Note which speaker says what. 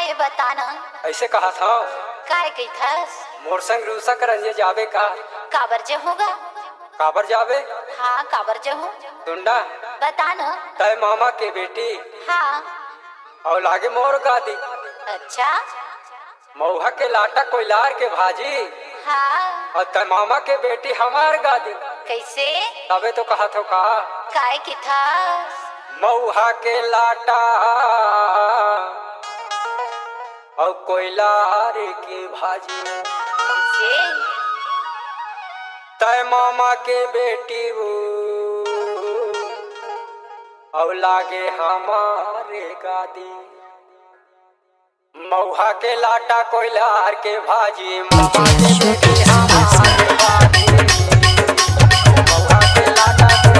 Speaker 1: ये बताना।
Speaker 2: ऐसे कहा था
Speaker 1: काय कही थस?
Speaker 2: मोर संग रूसा करंजे जावे का
Speaker 1: काबर जे होगा?
Speaker 2: काबर जावे
Speaker 1: हाँ काबर जे हो
Speaker 2: टुंडा
Speaker 1: बताना।
Speaker 2: तय मामा के बेटी
Speaker 1: हाँ
Speaker 2: और लागे मोर गादी
Speaker 1: अच्छा
Speaker 2: मऊहा के लाटा कोयलार के भाजी
Speaker 1: हाँ
Speaker 2: और तय मामा के बेटी हमार गादी
Speaker 1: कैसे?
Speaker 2: तबे तो कहा था का
Speaker 1: काय की थस?
Speaker 2: मऊहा के लाटा और कोयलार की भाजी
Speaker 1: कैसे?
Speaker 2: तय मामा के बेटी वो और लागे हमारे गादी मऊहा के लाटा कोयलार के भाजी मामा के बेटी हमारे गादी मऊहा के लाटा